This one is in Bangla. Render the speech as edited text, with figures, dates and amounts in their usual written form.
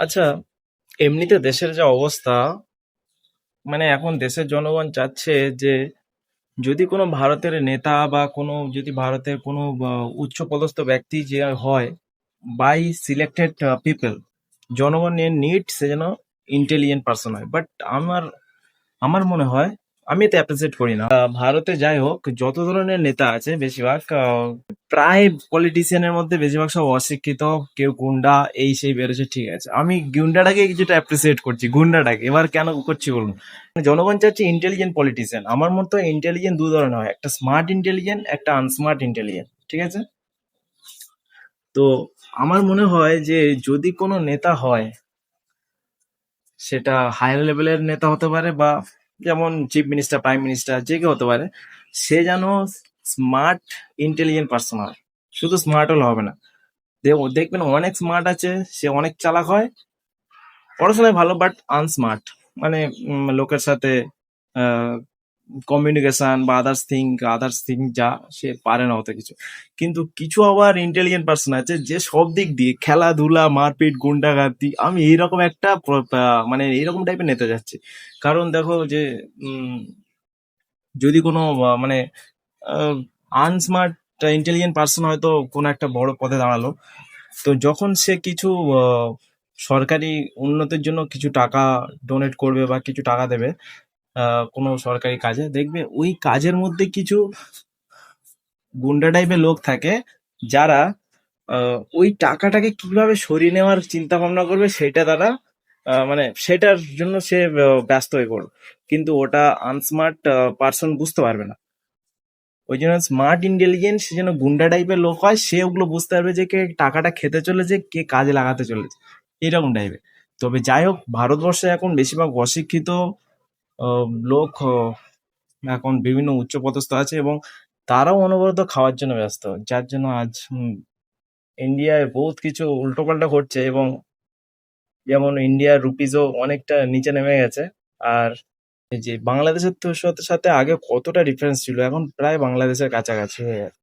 আচ্ছা, এমনিতে দেশের যা অবস্থা, মানে এখন দেশের জনগণ চাচ্ছে যে যদি কোনো ভারতের নেতা বা কোনো যদি ভারতের কোনো উচ্চ পদস্থ ব্যক্তি যে হয় বাই সিলেক্টেড পিপল, জনগণের নিড সে যেন ইন্টেলিজেন্ট পার্সন হয়। বাট আমার আমার মনে হয় আমি এতে অ্যাপ্রিসিয়েট করি না। ভারতে যাই হোক, যত ধরনের নেতা আছে বেশিরভাগ প্রায় পলিটিশিয়ানের মধ্যে বেশিরভাগ সব অশিক্ষিত, কেউ গুন্ডা এই সেই বেরোছে। ঠিক আছে, আমি গুন্ডাটাকে কিছুটা অ্যাপ্রিসিয়েট করছি, গুন্ডাটাকে এবার কেন করছি বলুন। জনগণ চাচ্ছে ইন্টেলিজেন্ট পলিটিশিয়ান। আমার মতো ইন্টেলিজেন্ট দু ধরনের হয়, একটা স্মার্ট ইন্টেলিজেন্ট, একটা আনস্মার্ট ইন্টেলিজেন্ট। ঠিক আছে, তো আমার মনে হয় যে যদি কোনো নেতা হয়, সেটা হায়ার লেভেলের নেতা হতে পারে বা যেমন চিফ মিনিস্টার, প্রাইম মিনিস্টার, যে কেউ হতে পারে, সে যেন স্মার্ট ইন্টেলিজেন্ট পার্সন হয়। শুধু স্মার্ট হলে হবে না, দেখবেন অনেক স্মার্ট আছে, সে অনেক চালাক হয়, পড়াশোনায় ভালো বাট আনস্মার্ট। মানে লোকের সাথে কমিউনিকেশন বা আদার্স থিং যা সে পারে না অত কিছু। কিন্তু কিছু আবার ইন্টেলিজেন্ট পার্সন আছে যে সব দিক দিয়ে, খেলাধুলা, মারপিট, গুন্ডাগার্দি, আমি এইরকম একটা মানে এইরকম টাইপের নেতা যাচ্ছি। কারণ দেখো যে উম, যদি কোনো মানে আনস্মার্ট ইন্টেলিজেন্ট পার্সন হয়তো কোনো একটা বড় পদে দাঁড়ালো, তো যখন সে কিছু আহ, সরকারি উন্নতির জন্য কিছু টাকা ডোনেট করবে বা কিছু টাকা দেবে কোনো সরকারি কাজে, দেখবে ওই কাজের মধ্যে কিছু গুন্ডা টাইপের লোক থাকে, যারা ওই টাকাটাকে কিভাবে সরিয়ে নেওয়ার চিন্তা ভাবনা করবে, সেটা তারা মানে সেটার জন্য সে ব্যস্ত হয়ে পড়বে। কিন্তু ওটা আনস্মার্ট পার্সন বুঝতে পারবে না। ওই জন্য স্মার্ট ইন্টেলিজেন্স সে যেন গুন্ডা টাইপের লোক হয়, সে ওগুলো বুঝতে পারবে যে কে টাকাটা খেতে চলেছে, কে কাজে লাগাতে চলেছে, এরকম টাইপের। তবে যাই হোক, ভারতবর্ষে এখন বেশিরভাগ অশিক্ষিত লোক এখন বিভিন্ন উচ্চপদস্থ আছে এবং তারাও অনবরত খাওয়ার জন্য ব্যস্ত, যার জন্য আজ ইন্ডিয়ায় বহুত কিছু উল্টোপাল্টা ঘটছে। এবং যেমন ইন্ডিয়ার রুপিজও অনেকটা নিচে নেমে গেছে। আর এই যে বাংলাদেশের তো সাথে সাথে আগে কতটা ডিফারেন্স ছিল, এখন প্রায় বাংলাদেশের কাছাকাছি হয়ে গেছে।